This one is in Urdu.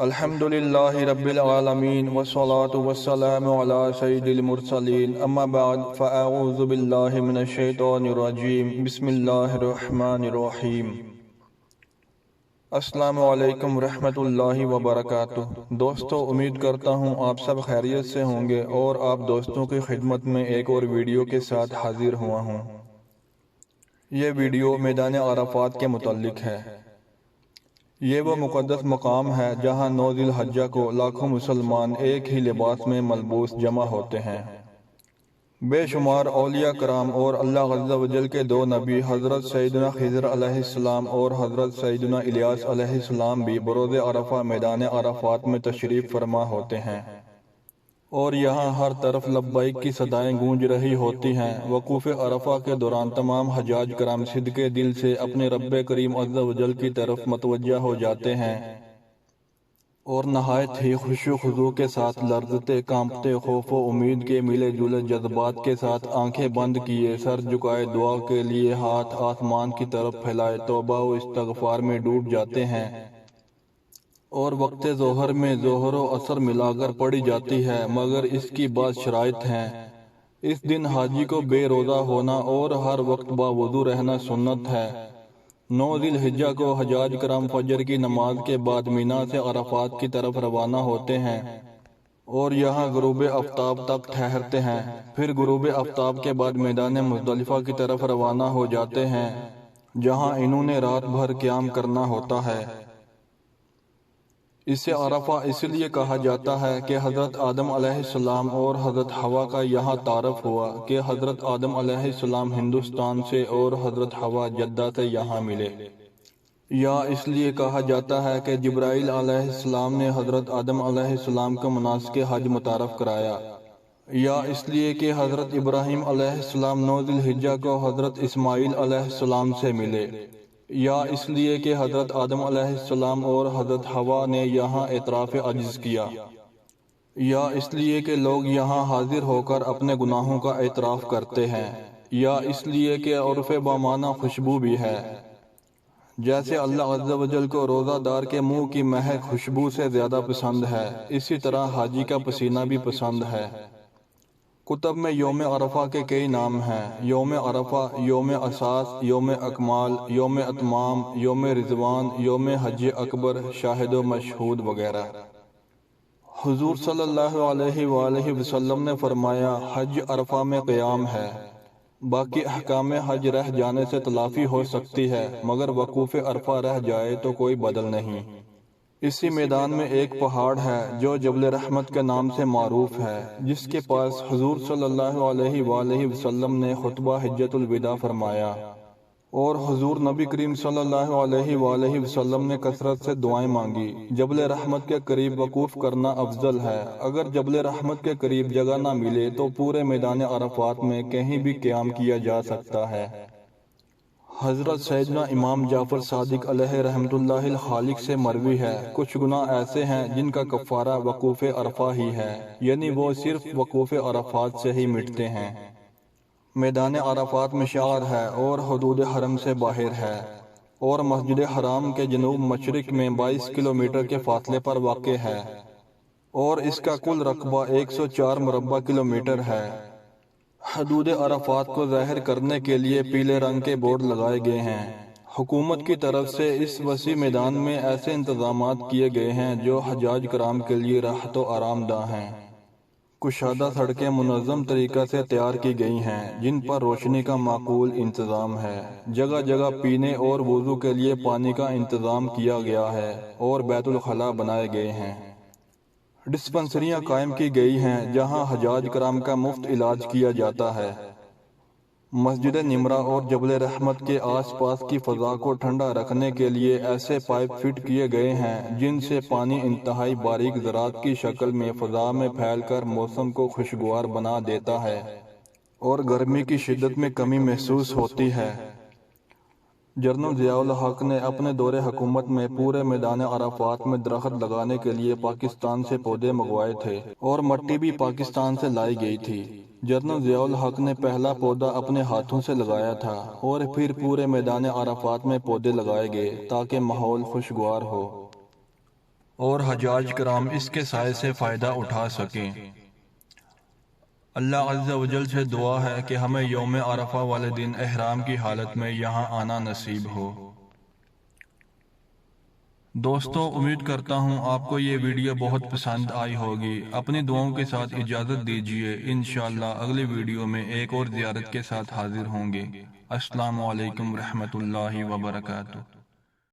الحمد للہ رب العالمین والصلاة والسلام علی سید المرسلین اما بعد فاعوذ باللہ من الشیطان الرجیم بسم اللہ الرحمن الرحیم۔ السلام علیکم ورحمۃ اللہ وبرکاتہ۔ دوستو، امید کرتا ہوں آپ سب خیریت سے ہوں گے اور آپ دوستوں کی خدمت میں ایک اور ویڈیو کے ساتھ حاضر ہوا ہوں۔ یہ ویڈیو میدان عرفات کے متعلق ہے۔ یہ وہ مقدس مقام ہے جہاں 9 ذی الحجہ کو لاکھوں مسلمان ایک ہی لباس میں ملبوس جمع ہوتے ہیں۔ بے شمار اولیاء کرام اور اللہ عز و جل کے 2 نبی حضرت سیدنا خضر علیہ السلام اور حضرت سیدنا الیاس علیہ السلام بھی بروز عرفہ میدان عرفات میں تشریف فرما ہوتے ہیں، اور یہاں ہر طرف لبیک کی صدائیں گونج رہی ہوتی ہیں۔ وقوف عرفہ کے دوران تمام حجاج کرام صدقے دل سے اپنے رب کریم عز و جل کی طرف متوجہ ہو جاتے ہیں اور نہایت ہی خشوع و خضوع کے ساتھ لرزتے کانپتے خوف و امید کے ملے جلے جذبات کے ساتھ آنکھیں بند کیے، سر جھکائے، دعا کے لیے ہاتھ آسمان کی طرف پھیلائے توبہ و استغفار میں ڈوب جاتے ہیں، اور وقت ظہر میں ظہر و عصر ملا کر پڑھی جاتی ہے، مگر اس کی بعض شرائط ہیں۔ اس دن حاجی کو بے روزہ ہونا اور ہر وقت باوضو رہنا سنت ہے۔ 9 ذی الحجہ کو حجاج کرام فجر کی نماز کے بعد مینا سے عرفات کی طرف روانہ ہوتے ہیں اور یہاں غروب آفتاب تک ٹھہرتے ہیں، پھر غروب آفتاب کے بعد میدان مزدلفہ کی طرف روانہ ہو جاتے ہیں، جہاں انہوں نے رات بھر قیام کرنا ہوتا ہے۔ اسے عرفہ اس لیے کہا جاتا ہے کہ حضرت آدم علیہ السلام اور حضرت حوا کا یہاں تعارف ہوا کہ حضرت آدم علیہ السلام ہندوستان سے اور حضرت حوا جدہ سے یہاں ملے۔ یا اس لیے کہا جاتا ہے کہ جبرائیل علیہ السلام نے حضرت آدم علیہ السلام کو مناسک حج متعارف کرایا۔ یا اس لیے کہ حضرت ابراہیم علیہ السلام 9 ذی الحجہ کو حضرت اسماعیل علیہ السلام سے ملے۔ یا اس لیے کہ حضرت آدم علیہ السلام اور حضرت حوا نے یہاں اعتراف عجز کیا۔ یا اس لیے کہ لوگ یہاں حاضر ہو کر اپنے گناہوں کا اعتراف کرتے ہیں۔ یا اس لیے کہ عرف بامانہ خوشبو بھی ہے، جیسے اللہ عز و جل کو روزہ دار کے منہ کی مہک خوشبو سے زیادہ پسند ہے، اسی طرح حاجی کا پسینہ بھی پسند ہے۔ کتب میں یوم عرفہ کے کئی نام ہیں: یوم عرفہ، یوم اساس، یوم اکمال، یوم اتمام، یوم رضوان، یوم حج اکبر، شاہد و مشہود وغیرہ۔ حضور صلی اللہ علیہ وآلہ وسلم نے فرمایا، حج عرفہ میں قیام ہے، باقی احکام حج رہ جانے سے تلافی ہو سکتی ہے، مگر وقوف عرفہ رہ جائے تو کوئی بدل نہیں۔ اسی میدان میں ایک پہاڑ ہے جو جبل رحمت کے نام سے معروف ہے، جس کے پاس حضور صلی اللہ علیہ وآلہ وسلم نے خطبہ حجۃ الوداع فرمایا، اور حضور نبی کریم صلی اللہ علیہ وآلہ وسلم نے کثرت سے دعائیں مانگی۔ جبل رحمت کے قریب وقوف کرنا افضل ہے۔ اگر جبل رحمت کے قریب جگہ نہ ملے تو پورے میدان عرفات میں کہیں بھی قیام کیا جا سکتا ہے۔ حضرت سیدنا امام جعفر صادق علیہ رحمۃ اللہ الخالق سے مروی ہے، کچھ گناہ ایسے ہیں جن کا کفارہ وقوف عرفہ ہی ہے، یعنی وہ صرف وقوف عرفات سے ہی مٹتے ہیں۔ میدان عرفات مشعر ہے اور حدود حرم سے باہر ہے، اور مسجد حرام کے جنوب مشرق میں 22 کلومیٹر کے فاصلے پر واقع ہے، اور اس کا کل رقبہ 104 مربع کلومیٹر ہے۔ حدود عرفات کو ظاہر کرنے کے لیے پیلے رنگ کے بورڈ لگائے گئے ہیں۔ حکومت کی طرف سے اس وسیع میدان میں ایسے انتظامات کیے گئے ہیں جو حجاج کرام کے لیے راحت و آرام دہ ہیں۔ کشادہ سڑکیں منظم طریقہ سے تیار کی گئی ہیں، جن پر روشنی کا معقول انتظام ہے۔ جگہ جگہ پینے اور وضو کے لیے پانی کا انتظام کیا گیا ہے، اور بیت الخلاء بنائے گئے ہیں۔ ڈسپنسریاں قائم کی گئی ہیں جہاں حجاج کرام کا مفت علاج کیا جاتا ہے۔ مسجد نمرہ اور جبل رحمت کے آس پاس کی فضا کو ٹھنڈا رکھنے کے لیے ایسے پائپ فٹ کیے گئے ہیں جن سے پانی انتہائی باریک ذرات کی شکل میں فضا میں پھیل کر موسم کو خوشگوار بنا دیتا ہے اور گرمی کی شدت میں کمی محسوس ہوتی ہے۔ جنرل ضیاء الحق نے اپنے دور حکومت میں پورے میدان عرفات میں درخت لگانے کے لیے پاکستان سے پودے منگوائے تھے، اور مٹی بھی پاکستان سے لائی گئی تھی۔ جنرل ضیاء الحق نے پہلا پودا اپنے ہاتھوں سے لگایا تھا، اور پھر پورے میدان عرفات میں پودے لگائے گئے تاکہ ماحول خوشگوار ہو۔ اور حجاج کرام اس کے سائے سے فائدہ اٹھا سکیں۔ اللہ عز و جل سے دعا ہے کہ ہمیں یوم عرفہ والے دن احرام کی حالت میں یہاں آنا نصیب ہو۔ دوستو، امید کرتا ہوں آپ کو یہ ویڈیو بہت پسند آئی ہوگی۔ اپنی دعاؤں کے ساتھ اجازت دیجیے، انشاءاللہ اگلی ویڈیو میں ایک اور زیارت کے ساتھ حاضر ہوں گے۔ السلام علیکم ورحمۃ اللہ وبرکاتہ۔